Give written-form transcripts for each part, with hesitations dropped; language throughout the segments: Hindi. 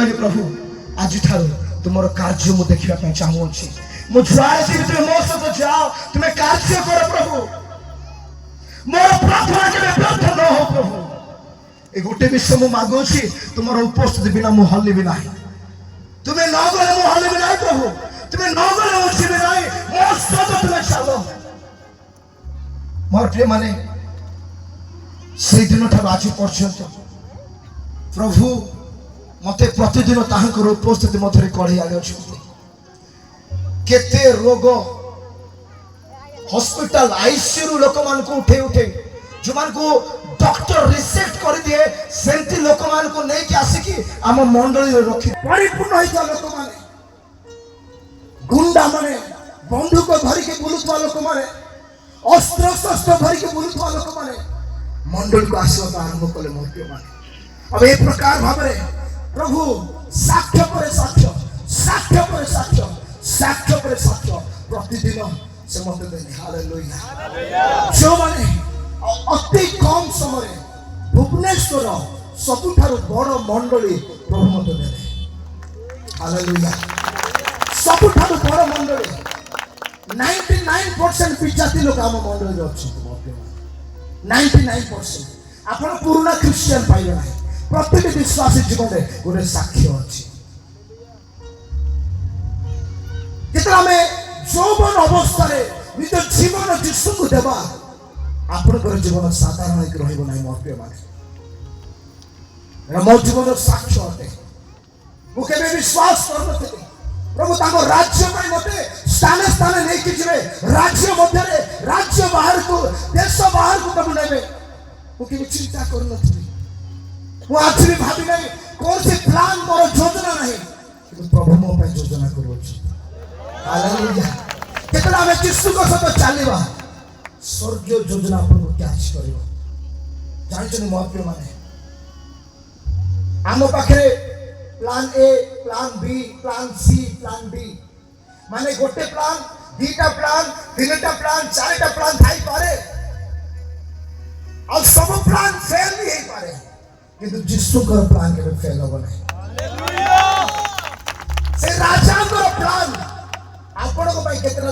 कहली प्रभु आज ठार तुम कार्य मुझे देखा चाहूँगी मुझे तुम मो सहित जाओ तुम्हें कार्य कर प्रभु मोर प्रार्थना के व्यर्थ न हो प्रभु ए गोटे विषय मु मागुची तुम उपस्थिति बिना मु हल्ली ना तुम्हें न गले मु हल्ली ना प्रभु तुम्हें न गले उठी ना मो सहित तुम्हें चलो मोर प्रिय माने से दिन ठार आज पर्यंत प्रभु मते प्रतिदिन ताहकर उपस्थिति मध्य कढ़ी आने केते रोग हॉस्पिटल आईसीयू लोक मान को उठे उठे जो मान को डॉक्टर रिसेप्ट कर दिए सेंती लोक मान को नहीं कि आसिकी आम मंडली रखी परिपूर्ण होइता लोक माने गुंडा माने बंदूक धरि के बुलुतवा लोक माने अस्त्र शस्त्र धरि के बुलुतवा लोक माने मंडल को आशीर्वाद आरंभ कले मोटे माने अब ए प्रकार भाबरे प्रभु साक्ष्य पर साक्ष्य साक्ष्य पर साक्ष्य साक्ष्य पर साक्ष्य प्रतिदिन से मत देने हालेलुया जो माने अति कम समय भुवनेश्वर सबुठार बड़ मंडली प्रभु मत देने हालेलुया सबुठार बड़ मंडली 99% विजाति लोक आम मंडली अच्छे 99% आपण पुराना क्रिश्चियन पाइबे ना प्रत्येक विश्वासी जीवन में गोटे साक्ष्य अच्छी जितना में यौवन अवस्था निज जीवन जीशु को देवा आपनकर जीवन साधारण रहिबो नै मोर प्रिय माने मो जीवन साक्ष्य अटे मु केबे विश्वास करनथिले प्रभु ताको राज्य में मते स्थान स्थान नै कि जिवे राज्य मध्य रे राज्य बाहर को देश बाहर को प्रभु नेबे मु केबे चिंता करनथिले मु आज भी भाबी नै कोन से प्लान मोर योजना नहीं कि प्रभु मो पे योजना करू हालेलुया केतला में यीशु को सतो चलीबा स्वर्गीय योजना अपन को कैच करियो जानछनी मोर प्रिय माने आम पाखरे plan A plan B plan C plan D माने गोटे प्लान दीटा प्लान तीनटा प्लान चारटा प्लान थाई पारे और सब प्लान फेल भी ही पारे किंतु यीशु का प्लान के फेल हो नहीं हालेलुया से राजा का प्लान आपण को भाई केतना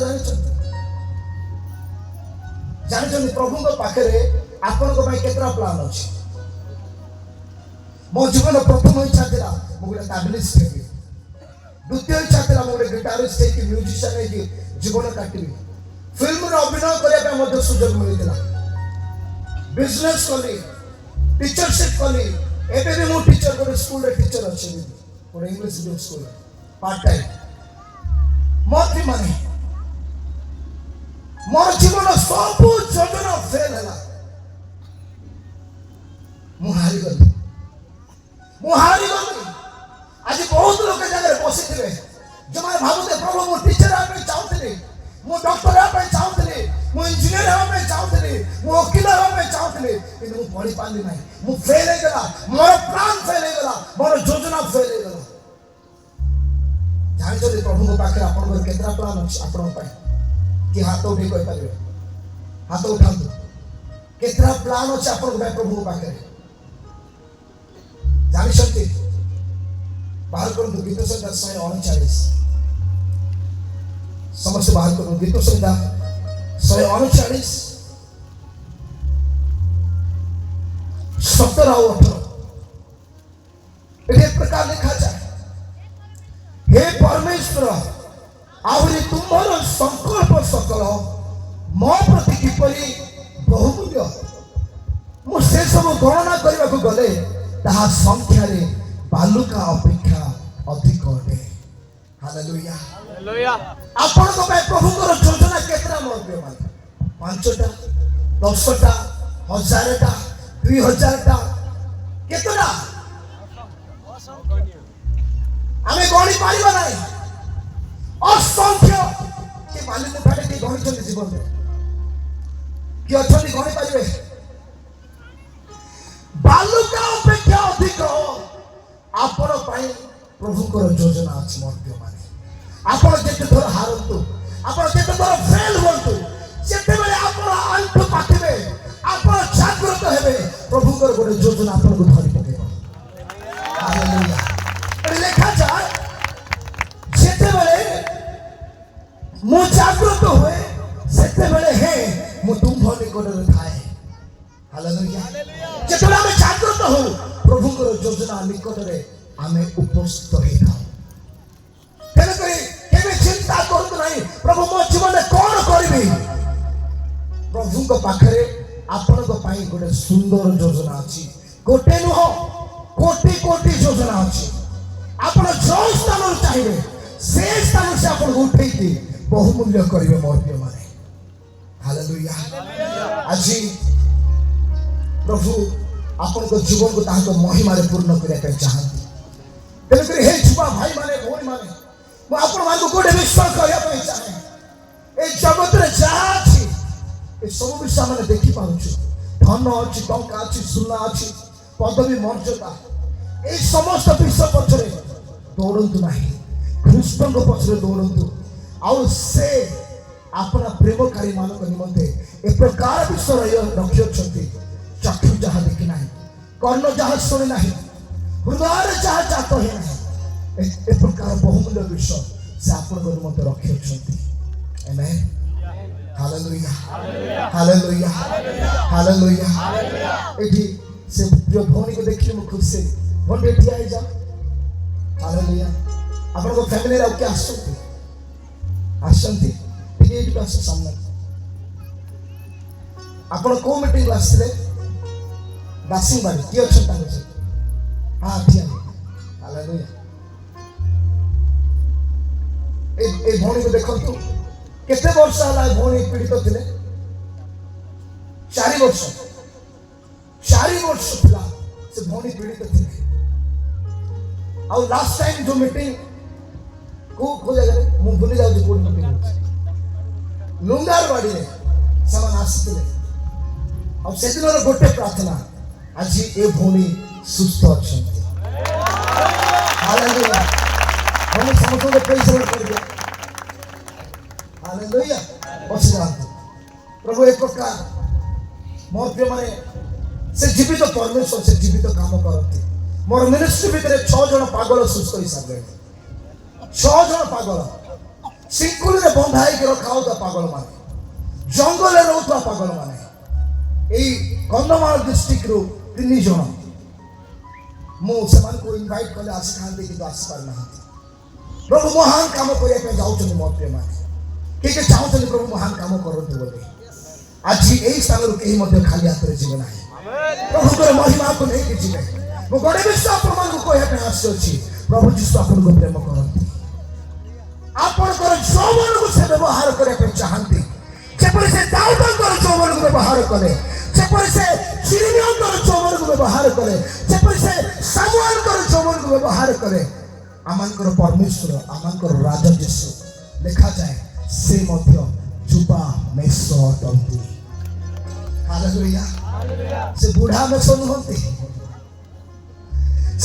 जानि प्रभु को पाखरे आपण को भाई केतना प्लान अछि मो जीवन प्रथम इच्छा थिला मो गोटे ताबलिस्ट हेबी द्वितीय इच्छा थिला मो गोटे गिटारिस्ट हेकि म्यूजिशियन हेकि जीवन काटिबी फिल्म रे अभिनय करिया पे मते सुजोग मिलितला बिजनेस कली टीचरशिप कली एबे भी मो टीचर गोटे स्कूल रे टीचर अछि गोटे English medium school part time मोती माने मोर जीवन सब योजना फेल हैला मुहारी गली आज बहुत लोग जगह बसी थे जो मैं भावुते प्रभु मो टीचर आमे चाहूतली मो डॉक्टर आमे चाहूतली मो इंजीनियर आमे चाहूतली मो वकील आमे चाहूतली किंतु मो पढ़ी पाली नहीं मो फेल हो गला मोर प्लान फेल हो गला मोर योजना फेल हो गला जानि जदि प्रभु को पाखे आपन को केतना प्लान अछि आपन पाए कि हाथ उठे कोइ पारिबे हाथ उठांतु केतना प्लान अछि आपन को प्रभु को पाखे जानी सकते बाहर करो गीत संहिता 139 समस्त बाहर करो गीत संहिता 139 17 और 18 एक प्रकार लिखा जाए हे परमेश्वर आहुरी तुम्हार संकल्प सकल मो प्रति किपरि बहुमूल्य मुझे सब गणना करने को गले ताहा संख्या रे बालुका अपेक्षा अधिक अटे हालेलुया हालेलुया आपण को भाई प्रभु को योजना केतना मोर प्रिय माने 5टा 10टा 1000टा 2000टा केतना हमें गणी पारिबा नाही असंख्य के मालिक उठाटे के गणी चली जीवन में कि अछनी गणी पारिबे बालुका अपेक्षा अधिक आपण पाई प्रभु को योजना अछि मोर प्रिय माने आपण जेते थोर हारंतु आपण जेते थोर फेल होंतु जेते बेले आपण अंत पाथिबे आपण जागृत हेबे प्रभु को गोटे योजना आपण को धरि पकेबा हालेलुया निकटरे थाए हालेलुया जेतले आमे जागृत हो प्रभुଙ୍କର योजना निकटरे आमे उपस्थित होई थाउ तेरे करे केबे चिंता करत नाही प्रभु मो जीवन में कोन करबी प्रभुଙ୍କ पाखरे आपनको पाई गोटे सुंदर योजना अछि गोटे नुह कोटि कोटि योजना अछि आपण जो स्थान चाहिए से स्थान से आपण उठै के बहुमूल्य करिवे मोर प्रिय माने हालेलुया आज प्रभु आपनको जीवन को ताको महिमा रे पूर्ण करिया के चाहନ୍ତି तेरे करे हे जुवा भाई माने भौणी माने मो आपण मान को गोटे विश्वास करिया पे चाहे ए जगत रे जा अछि ए सब विषय माने देखि पाउछु धन अछि टंका अछि सुना अछि पदवी मर्यादा ए समस्त विषय पछरे दौड़ंतु नाही कृष्ण को पछरे दौड़ंतु आउ से अपना प्रेमकारी मानक निमंते ए प्रकार विषय रखियो छथि चक्षु जहाँ देखि नाही कर्ण जहाँ सुनि नाही हृदय जहाँ जात हे नाही ए प्रकार बहुमूल्य विषय से आपण को निमंते रखियो छथि आमेन हालेलुया हालेलुया हालेलुया एठी से जो भौणी को देखि म खुश से भौणी एठी आइ जा हालेलुया आपण को फैमिली रे के आसंती आसंती एठी पास सामने आपण को मीटिंग आसले दासिंग बाड़ी की अच्छा तांग से हां ठीक हालेलुया ए भौणी को देखो तो केते वर्ष हला भौणी पीड़ित थिले 4 वर्ष थिला से भौणी पीड़ित थिले आ लास्ट टाइम जो मीटिंग को जगह मु भूली जाउ जे कोन मीटिंग लुंगार बाड़ी रे समान आसिले आ से दिन रे गोटे प्रार्थना आज ए भौणी सुस्थ अछंती हालेलुया हम समस्त को पैसा कर दिया हालेलुया बसिरांत प्रभु एक प्रकार मोर प्रिय माने से जीवित परमेश्वर से जीवित काम करती मोर मिनिस्ट्री भितर 6 जन पागल सुस्थ होई सारे 6 जन पागल सिंकुल रे बंधाई के रखाउ ता पागल माने जंगल रे रहउता पागल माने एई कंधमाल डिस्ट्रिक्ट रो 3 जन मो समान को इनवाइट करले आसी खांते कि आसी पार ना प्रभु महान काम करिया पे जाउ छन मोर प्रिय माने के चाहू छन प्रभु महान काम करत बोले आज एई स्थान रो केही मध्ये खाली हाथ रे जीवन आहे प्रभु को महिमा को नहीं कि जीवे मो गडे विश्वास प्रमाण को कहया पे आसी अछि प्रभु जीसु आपन को प्रेम करत आपन को जौवन को से व्यवहार करे पे चाहंती जेपर से दाऊद को जौवन को व्यवहार करे जेपर से सिरियन को जौवन को व्यवहार करे जेपर से सामुएल को जौवन को व्यवहार करे आमान को परमेश्वर आमान को राजा जीसु लिखा जाए से मध्य जुबा में सोटंती हालेलुया से बूढ़ा में सोनंती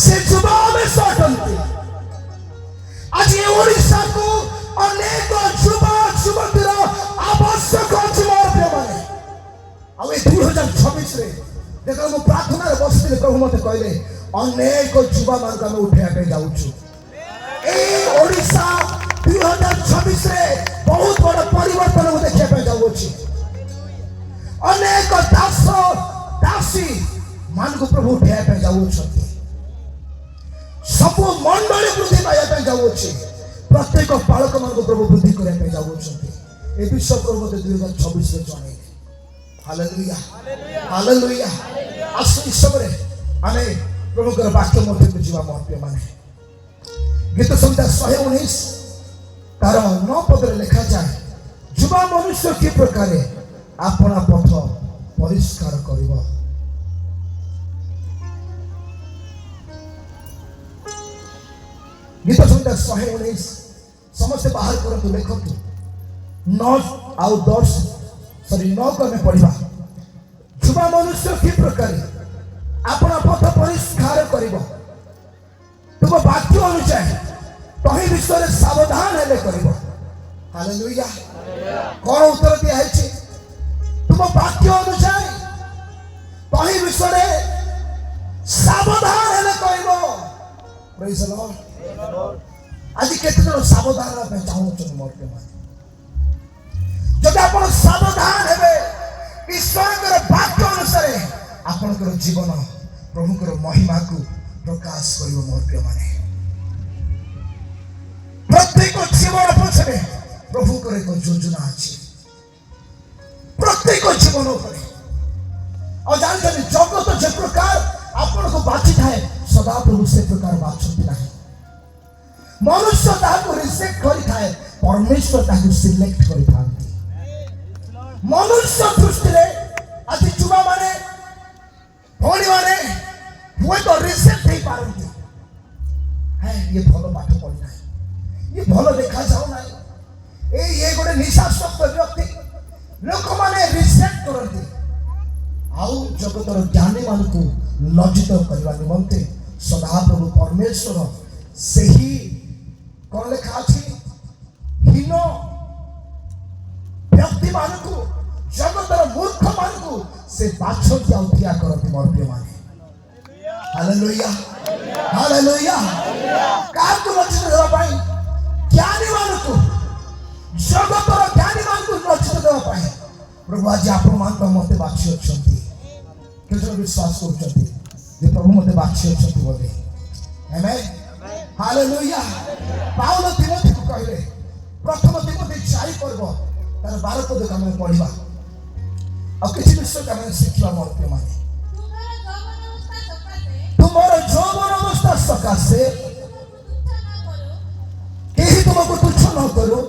से जुबा में सोटंती आज ये ओडिशा को अनेक जुबा जुबतीर आवश्यक अछि मोर प्रिय माने आ 2026 रे देखो मो प्रार्थना रे बसले प्रभु मते कहले अनेक जुबा मान का उठिया पे जाउछु ए ओडिशा 2026 रे बहुत बड़ परिवर्तन को देखिया पे जाउछि अनेक दास दासी मान को प्रभु उठिया पे जाउछथि सब मंडली वृद्धि पाया पे जाउछि प्रत्येक बालक मान को प्रभु वृद्धि करे पे जाउछथि ए विश्व प्रभु 2026 रे जणे हालेलुया हालेलुया आसु सबरे आमे प्रभु कर वाक्य मते को जीवा महत्व माने गीत संहिता 119 तार 9 पद रे लिखा जाए जुवा मनुष्य की प्रकारे अपना पथ परिष्कार करिवो गीत संहिता 119 समस्त बाहर करतु लेखतु 9 आउ 10 सॉरी 9 को में पढ़िबा जुवा मनुष्य की प्रकारे अपना पथ परिष्कार करिवो तुम वाक्य अनुसार तही विषय रे सावधान हेले करिवो हालेलुया कोन उत्तर दिया है छी तुम वाक्य अनुसार तही विषय रे सावधान हेले करिवो प्रेज द लॉर्ड आज केते जन सावधान रहबे चाहू छ मोर के मान जब आपण सावधान हेबे ईश्वर वाक्य अनुसार आपणकर जीवन प्रभुकर महिमा को प्रकाश कर मोर प्रिय माने प्रत्येक जीवन पछरे प्रभुकर एक योजना अच्छी प्रत्येक जीवन और जानते जगत जो प्रकार आपण को बाची थाए सदा प्रभु से प्रकार बाछती ना मनुष्य ताको रिजेक्ट करि थाए परमेश्वर ताको सिलेक्ट करि थांती मनुष्य दृष्टि रे अति जुवा माने भोली माने हुए तो रिजेक्ट नहीं पारंती है ये भलो पाठ पढ़ी ना ये भलो देखा जाऊ ना ये गोटे निशास्वत व्यक्ति लोक माने रिजेक्ट करती आउ जगतर ज्ञानी मान को लज्जित करने निमंते सदा प्रभु परमेश्वर से ही कौन लिखा अच्छी हीन व्यक्ति मान को जगतर मूर्ख मान को से बाछती आउथिया करती मोर प्रिय माने हालेलुया हालेलुया का को लज्जित देवा पाई ज्ञानी मान को जगतर ज्ञानी मान को लज्जित देवा पाई प्रभु आज आपण मान को मते बाछि अछंती केजन विश्वास करछंती जे प्रभु मते बाछि अछंती बोले आमेन हालेलुया पाउलो तिमोथी को कहले प्रथम तिमोथी 4 पर्व तार 12 पद का हम पढिबा अब किछि विषय का हम शिखिबा मोर के माने तुम्हारा जौवन अवस्था सकाशे केही तुमको तुच्छ न करो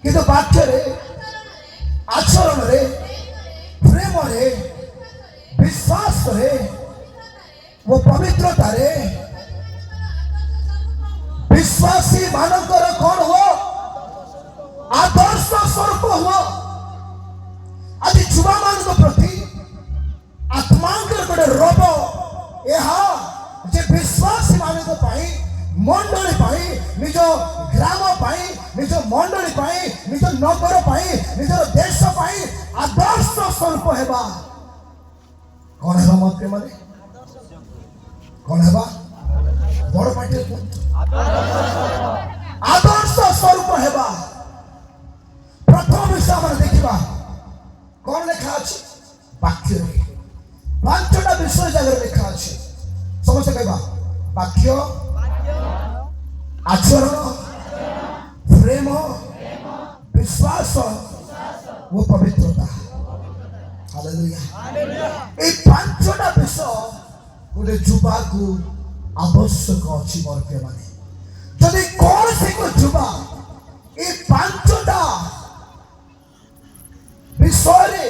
किंतु वाक्य रे आचरण रे प्रेम रे विश्वास रे वो पवित्रता रे विश्वासी मानकर कौन हो आदर्श स्वरूप हो आज युवा मान प्रति आत्मांकर गोटे रोग यह जे विश्वासी मान मंडली निज ग्राम निज मंडली निज नगर निजर देश आदर्श स्वरूप हेबा कौन हेबा मत के माने कौन हेबा बड़ पार्टी आदर्श स्वरूप हेबा प्रथम विषय हम देखा कौन लिखा अच्छी वाक्य पांचटा विषय जगह लिखा अच्छी समस्त कहबा वाक्य आचरण प्रेम विश्वास वो पवित्रता हालेलुया ए पांचटा विषय गोटे युवा को आवश्यक अच्छी मोर प्रिय माने जदि कौन से को युवा ए पांचटा विषय रे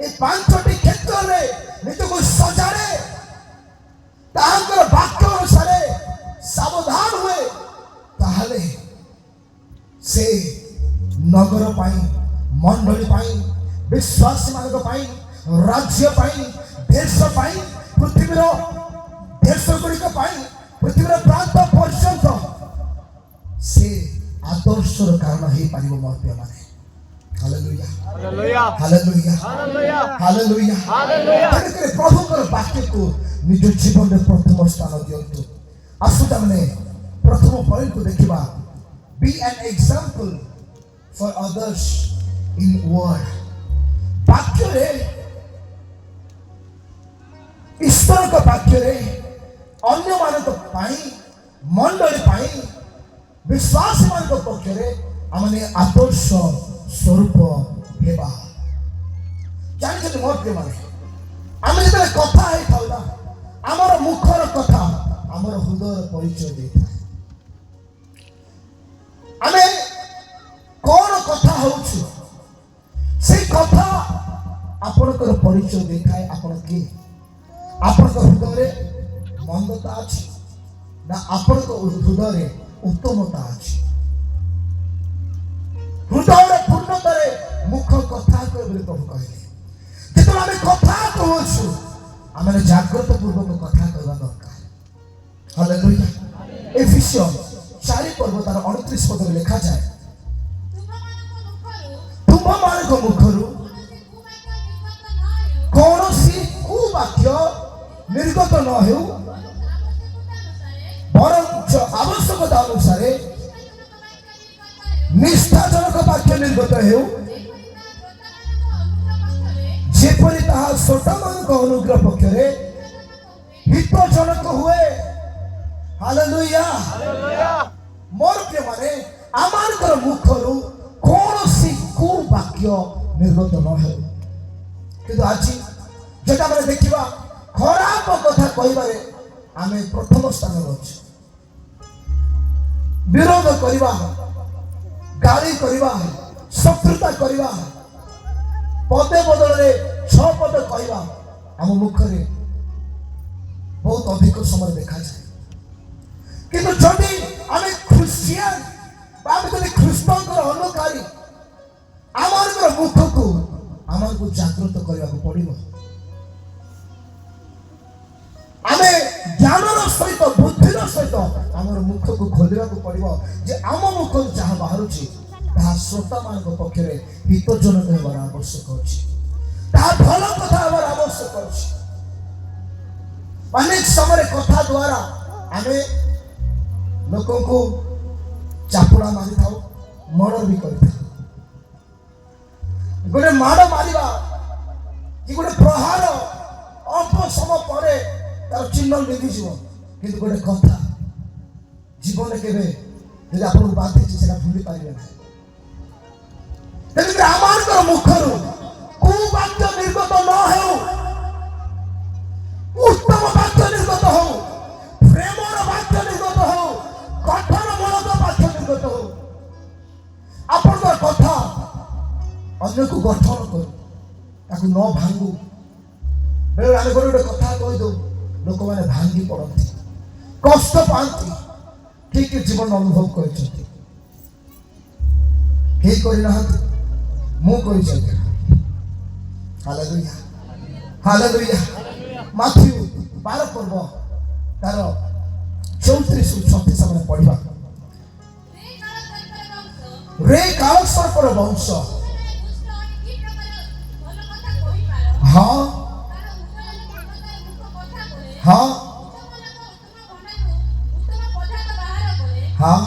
ए पांचटी क्षेत्र रे निजको सजाड़े तांकर वाक्य अनुसार सावधान हुए ताहले से नगर पाई मंडली पाई विश्वासी मानक पाई राज्य पाई देश पाई पृथ्वीर देश गुड़िक पाई पृथ्वीर प्रांत पर्यंत से आदर्शर कारण हो पार मोर प्रिय माने hallelujah hallelujah hallelujah hallelujah hallelujah प्रभुकर वाक्य को निज जीवन में प्रथम स्थान दियंतु आसुता माने प्रथम पॉइंट को देखिबा be an example for others in word वाक्य रे ईश्वर का वाक्य रे अन्य मानक पाई मंडली पाई विश्वास मानक पक्ष रे आमने आदर्श स्वरूप हेबा जानि जे मोर के माने आमे जे कथा हे थाउला हमर मुखर कथा हमर हृदय परिचय देता आमे कोन कथा होछु से कथा आपनकर परिचय देखाय आपन के आपनकर हृदय मंदता अछि ना आपनकर हृदय उत्तमता अछि हृदय पूर्णता रे मुख कथा को बोले प्रभु कहले जेतो आमे कथा कहछु आमे जागृत पूर्वक कथा करबा दरकार हालेलुया एफिसियन 4 पर्व तार 29 पद में लिखा जाए तुम मानक मुखरु कौनसी कुवाक्य निर्गत न हो बरंच आवश्यकता अनुसार निष्ठाजनक वाक्य निर्गत हो ସେହିପରି ତାହା ସୋତାମାନଙ୍କ ଅନୁଗ୍ରହ ପକ୍ଷରେ ହିତଜନକ ହୁଏ। ହାଲେଲୁୟା। ମୋର ପ୍ରିୟମାନେ, ଆମମାନଙ୍କର ମୁଖରୁ କୌଣସି କୁବାକ୍ୟ ନିର୍ଗତ ନ ହେଉ। କିନ୍ତୁ ଆଜି ଯେଟା ଆମେ ଦେଖିବା, ଖରାପ କଥା କହିବାରେ ଆମେ ପ୍ରଥମ ସ୍ଥାନରେ ଅଛୁ। ବିରୋଧ କରିବା, ଗାଳି କରିବା, ଶତ୍ରୁତା କରିବା, ପଦେ ବଦଳରେ 6 ପଦ କହିବା ଆମ ମୁଖରେ ବହୁତ ଅଧିକ ସମୟ ଦେଖାଯାଏ। କିନ୍ତୁ ଯଦି ଆମେ ଖ୍ରୀଷ୍ଟିଆନ ବା ଆମେ ଯଦି ଖ୍ରୀଷ୍ଟଙ୍କର ଅନୁକାରୀ, ଆମମାନଙ୍କର ମୁଖକୁ ଆମକୁ ଜାଗ୍ରତ କରିବାକୁ ପଡ଼ିବ। ଆମେ ଜ୍ଞାନର ସହିତ, ବୁଦ୍ଧିର ସହିତ ଆମର ମୁଖକୁ ଖୋଲିବାକୁ ପଡ଼ିବ ଯେ ଆମ ମୁଖରୁ ଯାହା ବାହାରୁଛି ତାହା ଶ୍ରୋତାମାନଙ୍କ ପକ୍ଷରେ ହିତଜନକ ହେବାର ଆବଶ୍ୟକ ଅଛି, ତାହା ଭଲ କଥା ହେବାର ଆବଶ୍ୟକ ଅଛି। ଅନେକ ସମୟରେ କଥା ଦ୍ୱାରା ଆମେ ଲୋକଙ୍କୁ ଚାପୁଡ଼ା ମାରିଥାଉ, ମର୍ଡର ବି କରିଥାଉ। ଗୋଟେ ମାଡ଼ ମାରିବା କି ଗୋଟେ ପ୍ରହାର ଅଳ୍ପ ସମୟ ପରେ ତାର ଚିହ୍ନ ମିଳିଯିବ, କିନ୍ତୁ ଗୋଟେ କଥା ଜୀବନରେ କେବେ ଯଦି ଆପଣଙ୍କୁ ବାଧିଛି ସେଟା ଭୁଲି ପାରିବେ ନାହିଁ। ତେଣୁକରି ଆମମାନଙ୍କର ମୁଖରୁ କୁବାକ୍ୟ ନିର୍ଗତ ନ ହେଉ, ଉତ୍ତମ ବାକ୍ୟ ନିର୍ଗତ ହଉ, ପ୍ରେମର ବାକ୍ୟ ନିର୍ଗତ ହଉ, ଗଠନମୂଳକ ବାକ୍ୟ ନିର୍ଗତ ହଉ। ଆପଣଙ୍କର କଥା ଅନ୍ୟକୁ ଗଠନ କରୁ, ତାକୁ ନ ଭାଙ୍ଗୁ। ବେଳେ ଆମେ ଗୋଟେ କଥା କହିଦେଉ, ଲୋକମାନେ ଭାଙ୍ଗି ପଡ଼ନ୍ତି, କଷ୍ଟ ପାଆନ୍ତି। ଠିକ ଜୀବନ ଅନୁଭବ କରିଛନ୍ତି, କେହି କରିନାହାନ୍ତି, ମୁଁ କରିଛି। Hallelujah, hallelujah. ମାଥ୍ୟୁ 12 ପର୍ବ ତାର 34-36 ଆମେ ପଢିବା। ରେ କାଳସର୍ପର ବଂଶ, ହଁ ହଁ ହଁ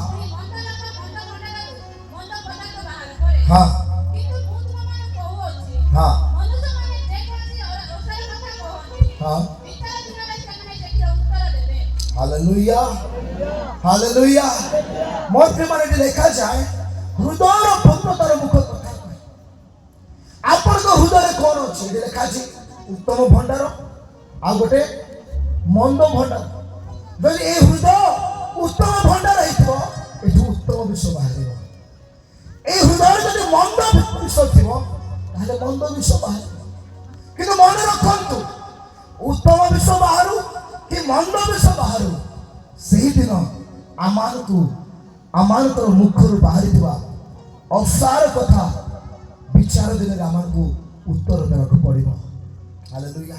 ହଁ ହଁ ହଁ। Hallelujah, hallelujah. ମୋର ପ୍ରିୟମାନେ ଲେଖାଯାଏ, ହୃଦୟର ପୂର୍ଣ୍ଣତାର ମୁଖ କଥା କହେ। ଆପଣଙ୍କ ହୃଦୟରେ କଣ ଅଛି? ଏଠି ଲେଖାଛି ଉତ୍ତମ ଭଣ୍ଡାର ଆଉ ଗୋଟେ ମନ୍ଦ ଭଣ୍ଡାର। ଯଦି ଏ ହୃଦୟ ଉତ୍ତମ ଭଣ୍ଡାର ହେଇଥିବ, ଏଠୁ ଉତ୍ତମ ବିଷ ବାହାରିବ। এই হৃদয়ে যদি মন্দ বিষ থিব, তাহলে মন্দ বিষ বাহারিব। কিন্তু মনে রখন্তু, উত্তম বিষ বাহারু কি মন্দ বিষ বাহারু, সেই দিন আমানଙ୍କର ମୁଖରୁ ବାହାରିଥିବା ଅସାର କଥା ବିଚାର ଦିନରେ ଆମକୁ ଉତ୍ତର ଦେବାକୁ ପଡ଼ିବ। ହାଲେଲୁୟା।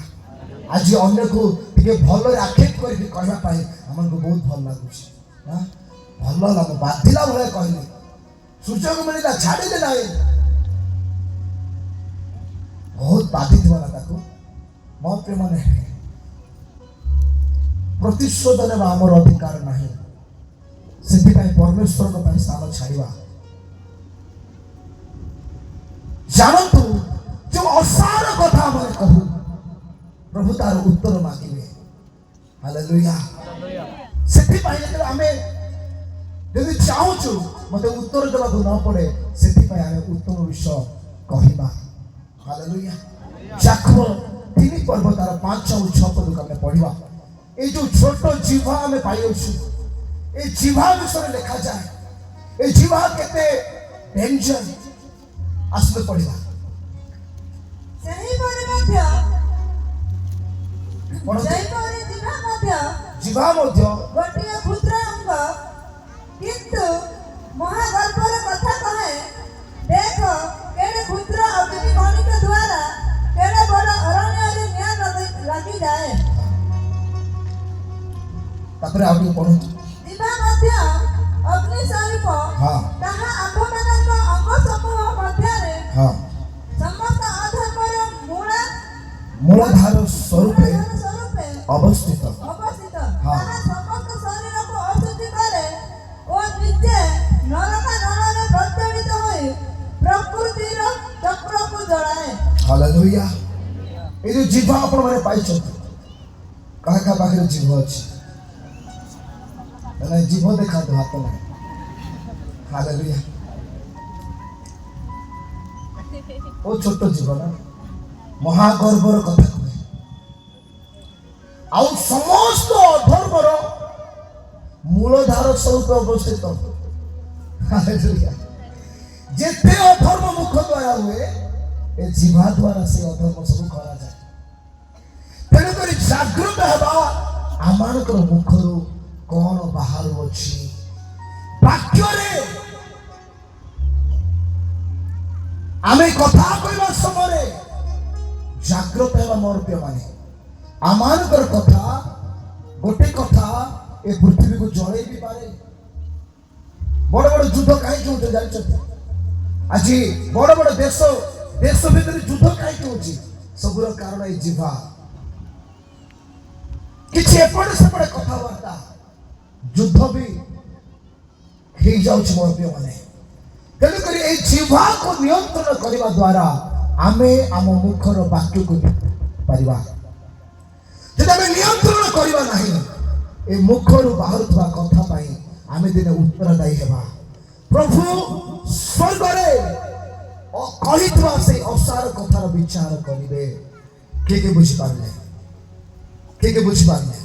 ଆଜି ଅନ୍ୟକୁ ଟିକେ ଭଲରେ ଆକ୍ଷେପ କରିକି କହିବା ପାଇଁ ଆମକୁ ବହୁତ ଭଲ ଲାଗୁଛି। ଭଲ ଲାଗ ବାଧିଲା ଭଳିଆ କହିଲେ, ସୁଯୋଗ ମିଳିଲା ଛାଡ଼ିଲେ ନାହିଁ, ବହୁତ ବାଧିଥିବ ନା ତାକୁ। ମୋ ପ୍ରିୟମାନେ, ପ୍ରତିଶୋଧ ନେବା ଆମର ଅଧିକାର ନାହିଁ। ସେଥିପାଇଁ ପରମେଶ୍ୱରଙ୍କ ପାଇଁ ସ୍ଥାନ ଛାଡ଼ିବା। ଜାଣନ୍ତୁ, ଯୋଉ ଅସାର କଥା ଆମେ କହୁ, ପ୍ରଭୁ ତାର ଉତ୍ତର ମାଗିବେ। ହାଲେଲୁୟା। ସେଥିପାଇଁ ଯେତେବେଳେ ଆମେ ଯଦି ଚାହୁଁଛୁ ମତେ ଉତ୍ତର ଦେବାକୁ ନ ପଡେ, ସେଥିପାଇଁ ଆମେ ଉତ୍ତମ ବିଷୟ କହିବା। ହାଲେଲୁୟା। ଯାକୋବ 3 ପର୍ବ ତାର 5 ଆଉ 6 ପଦକୁ ଆମେ ପଢିବା। এই যে ছোট জিভা আমি পাইছি, এই জিভা বিষয়ে লেখা যায়, এই জিভা কেতে ডেঞ্জর আসলে পড়িবা। সেহিপরি জিভা মধ্য গোটিয়ে ক্ষুদ্র অঙ্গ, কিন্তু মহাগর্ভর কথা কহে। দেখ কেড়ে ক্ষুদ্র অগ্নি কণিক দ্বারা কেড়ে বড় অরণ্যরে নিয়াঁ লাগি যায়। তারপরে আর কি পড়ুন। জিভা মধ্য অগ্নি স্বরূপ, তাহা আম্ভମାନଙ୍କ অঙ্গ সমূহ ମଧ୍ୟରେ ସମସ୍ତ ଅଧର୍ମର মূলাধার স্বরূপে অবস্থিত। ତାହା ସମସ୍ତ ଶରୀରକୁ ଅଶୁଦ୍ଧି କରେ ଓ ନିଜେ ନରକ ନଳରେ ପ୍ରଜ୍ୱଳିତ ହୋଇ ପ୍ରକୃତିର ଚକ୍ରକୁ ଜଳାଏ। ହାଲେଲୁୟା। ये जो जीभ आपण मैंने पाई क्या क्या पाखे जीभ अच्छी ना जीभ देखा हाथ में हालेलुया ओ छोट जीव ना महागर्वर कथा कहे आउ समस्त अधर्मर मूलधार स्वरूप अवस्थित हालेलुया जेते अधर्म मुख द्वारा हुए ए जीवा द्वारा से अधर्म सब करा जाए तेणुक जागृत हेबा आमानकर मुखर कौन बाहर अच्छी वाक्य आमे कथा कहवा समय जागृत हेबा मोर प्रिय माने आमानकर कथा गोटे कथा ए पृथ्वी को जड़े भी पारे बड़ बड़ युद्ध कहीं होते जानते आज बड़ बड़ देश देश भितर युद्ध कहीं होची सबुर कारण ए जीवा किछि एपटे सेपटे कथाबार्ता युद्ध भी हो जाउछ मोर प्रिय माने तेणु करी ए जीवा को नियंत्रण करने द्वारा आमे आम मुखर वाक्य को पारिबा जब आमे नियंत्रण करबा नहीं ए मुखर बाहर थवा कथा पाई आमे दिने उत्तरदायी हेबा प्रभु स्वर्ग रे कहिथवा से असार कथार विचार करिवे के बुझि पारले के बुझि पारले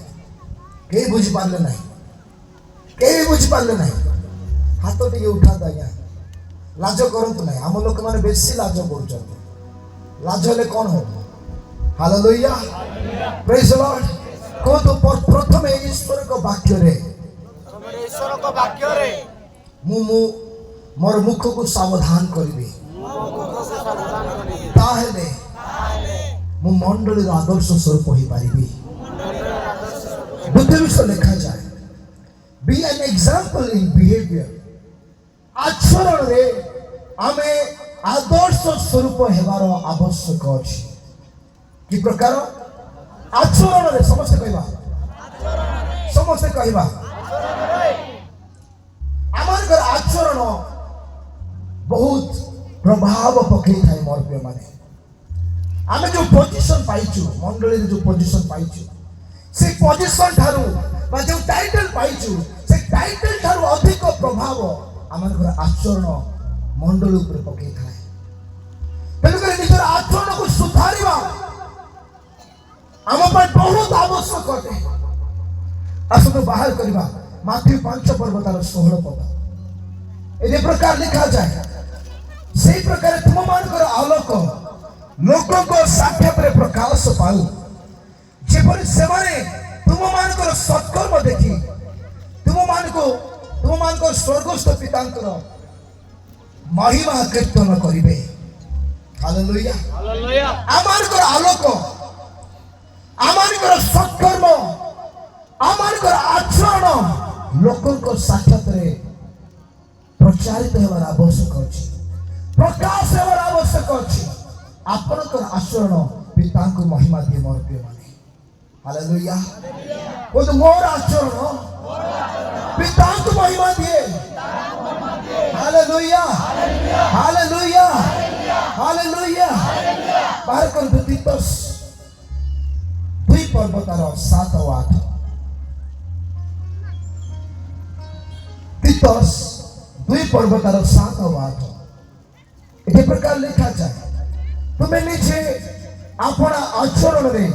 के बुझि पारले नहीं के बुझि पारले नहीं हाथ टिके उठा दया लाज करंतु नहीं हम लोक माने बेसी लाज करूछन लाज ले कोन हो हालेलुया प्रेज द लॉर्ड को तो प्रथम ईश्वर को वाक्य रे ईश्वर को वाक्य रे मु मोर मुख को सावधान करिवे ताहेले मु मंडली आदर्श स्वरूप होई पारिबी बुद्धि विषय लिखा जाए be an example in behaviour आचरण रे आमे आदर्श स्वरूप हेबार आवश्यक अछि कि प्रकार आचरण रे समस्त कहबा आमार घर आचरण बहुत प्रभाव पकई थाए मोर प्रिय माने आमे जो पोजीशन पाइछु मंडली जो पोजीशन पाइछु से पोजीशन थारु बा जो टाइटल पाइछु से टाइटल थारु अधिक प्रभाव आमार घर आचरण मंडली ऊपर पकई थाए तेणुकर निजर आचरण को सुधारिबा आम पर बहुत आवश्यक अटे आसतु बाहर करबा माथ्यू 5 पर्व तार 16 पद ए प्रकार लिखा जाए से प्रकार तुम मानकर आलोक लोकों को साक्षात रे प्रकाश पाऊ जेपरि सेमाने तुम मानकर सत्कर्म देखि तुम मानको स्वर्गस्थ पितांकर महिमा कीर्तन करिवे हालेलुया हालेलुया आमानकर आलोक आमानकर सत्कर्म आमानकर आचरण लोकों को साक्षात रे प्रचारित हेबार आवश्यक अछि प्रकाश हेबार आवश्यक अछि आपनकर आचरण पिता को महिमा दिए मोर प्रिय माने हालेलुया वो तो मोर आचरण पिता को महिमा दिए हालेलुया हालेलुया हालेलुया बाहर कर तीतस 2 पर्व तार 7 और 8 तीतस 2 पर्व तार 7 और 8 ये प्रकार लिखा जाए तुम्हें नीचे अपना आचरण रे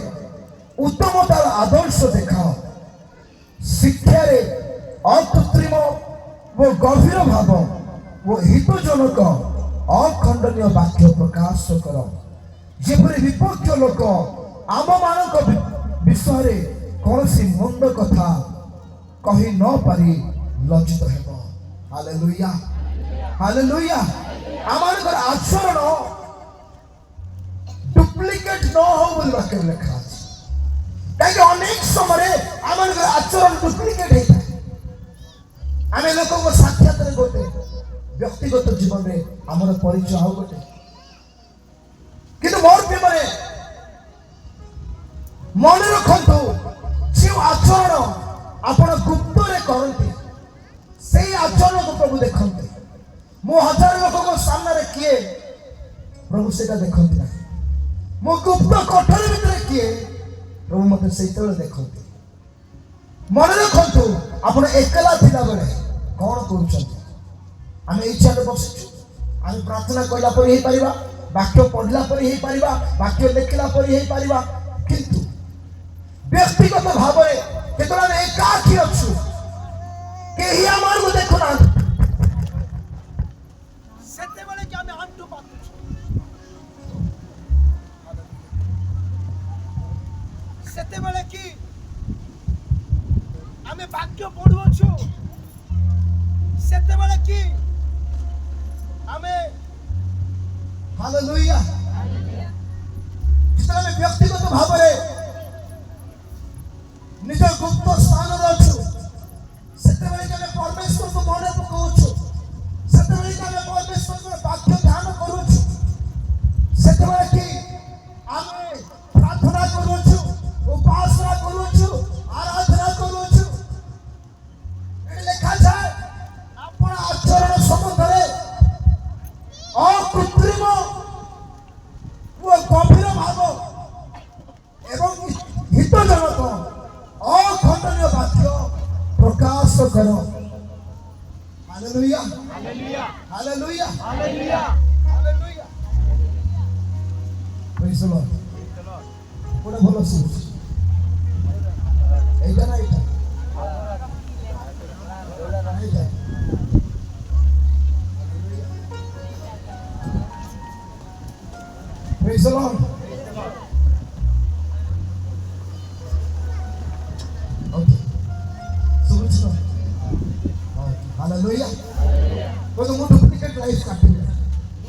उत्तमतार आदर्श देखाओ शिक्षा रे अकृत्रिम वो गभीर भाव वो हितजनक अखंडनीय वाक्य प्रकाश करो जेपरि विपक्ष लोक आम मान विषय कौन सी मंद कथा कही न पारी लज्जित हेब हालेलुया हालेलुया आमानकर आचरण डुप्लिकेट न हो बोली वाक्य लिखा अछि कहीं अनेक समय आमानकर आचरण डुप्लिकेट है आमे लोक को साक्षात रे गोटे व्यक्तिगत जीवन रे हमर परिचय हो गोटे किंतु मोर पे माने मन रखंतु जो आचरण आपण गुप्त रे करंती सेही आचरण को प्रभु देखंते मो हजार लोक को सामने रे किए प्रभु सेटा देखंती ना मो गुप्त कोठरी भितर किए प्रभु मते सेतले देखते मन रखु आपण एकला थिला बेले कौन करूछन आम इच्छा बसुଛୁ आम प्रार्थना कला पर ही परिबा वाक्य पढ़ला पर ही परिबा वाक्य देखला पर ही परिबा किंतु व्यक्तिगत भाव में केतला आम एकाकी अछु केही आमार को देखो ना सेते बेले कि आम आंटू पातुछु सेते बेले कि आम वाक्य पढ़ुछु सेते बेले कि आमे हालेलुया जितना में व्यक्तिगत भाव में निज गुप्त स्थान रछु सेते बेले के परमेश्वर को मने पकाउछु सेते बेले के परमेश्वर को वाक्य ध्यान करूछु सेते बेले कि आमे प्रार्थना करूछु उपासना करूछु आराधना करूछु ए लेखा जाय आपण आचरण सम्बन्धरे अकृत्रिम वो गंभीर भाव एवं हितजनक अखंडनीय वाक्य प्रकाश करो hallelujah hallelujah hallelujah hallelujah hallelujah praise the Lord बड़ा भलो सुन एटा ना एटा Praise the Lord. Okay. So what's wrong? Okay. Hallelujah. Because the duplicate life cutting.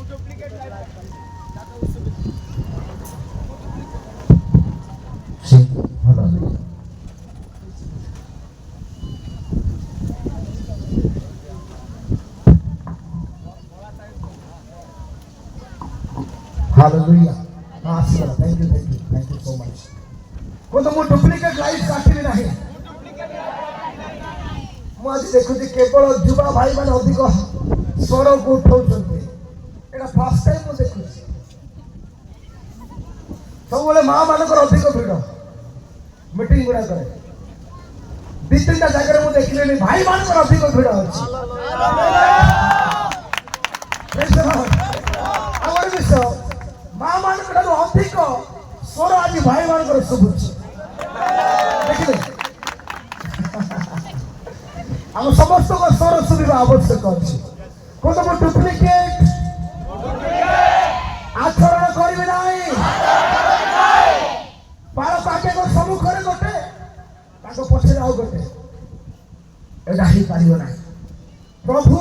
Duplicate life. Sing. Hallelujah. Hallelujah. Thank you so much. वो तो मो डुप्लीकेट लाइफ काटिबे नाही मो आज देखुची केवल युवा भाई माने अधिक स्वर को उठाउछन्ते एटा फर्स्ट टाइम मो देखुची सब बोले मां मानकर अधिक भीड़ मीटिंग गुडा करे दी तीनटा जगह मो देखले भाई मानकर अधिक भीड़ अछि प्रेज द लॉर्ड आवर विश्व मां मानकर अधिक स्वर आज भाई मानकर सुबुछि देखिले हम समस्त को स्वर सुबिबा आवश्यक अछि कोन मो डुप्लीकेट आचरण करिबे नाही पार पाके को सम्मुख रे गोटे ताको पछरे आउ गोटे एटा ही पारिबो नाही प्रभु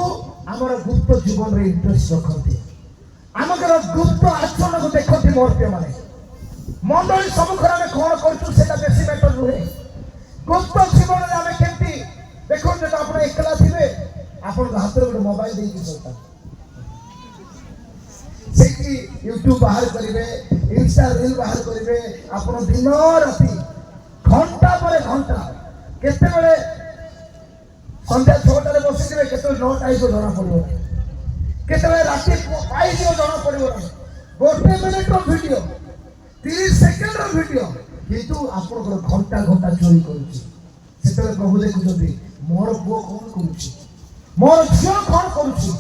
हमर गुप्त जीवन रे इंटरेस्ट रखते आमकर गुप्त आचरण को देखते मोर पे माने मंडली सम्मुखर में कौन करूँ से बेसी मैटर नुहे गुप्त जीवन में आम केमती देखो जो आप एकला थे आपण हाथ में गोटे मोबाइल देकी चलता से यूट्यूब बाहर करेंगे इंस्टा रील बाहर करेंगे आपण दिन राति घंटा पर घंटा केते बेले संध्या 6 बसिथे केते 9 को जना पड़ो केते राति 5 जना पड़ो गोटे मिनिट वीडियो 30 सेकेंड वीडियो किंतु आपण घंटा घंटा चोरी करूची सेतले प्रभु देखुछथि मोर पुओ कोन करूची मोर झियो कोन करूची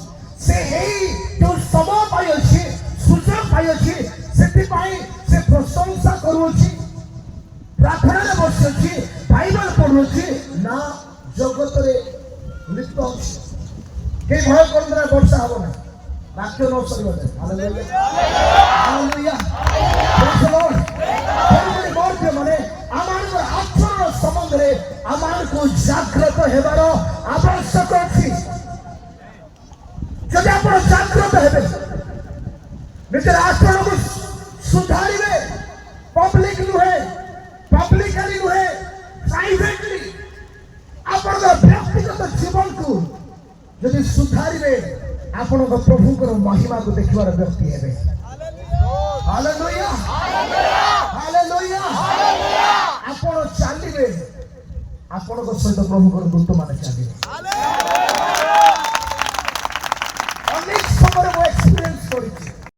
से हेई जो समय पाई अछि सुযোগ पाई अछि सेति पाई से प्रशंसा करूची प्रार्थना रे बसछि बाइबल पढुची ना जगत रे लिप्त अछि के भय करना वर्षा हबो ना वाक्य न सरिबो hallelujah hallelujah praise the Lord मोर के माने आमार आचरण संबंध रे आमार को जागृत हेबार आवश्यक अछि जदि आप जागृत हेबे निज आचरण को सुधारिबे पब्लिक नुहे पब्लिकली नुहे प्राइवेटली आपन व्यक्तिगत जीवन को जदि सुधारिबे आपन प्रभुकर महिमा को देखिबार व्यक्ति हेबे हालेलुया हालेलुया हालेलुया आपन चालिबे आपन सहित प्रभुकर दूत माने चालिबे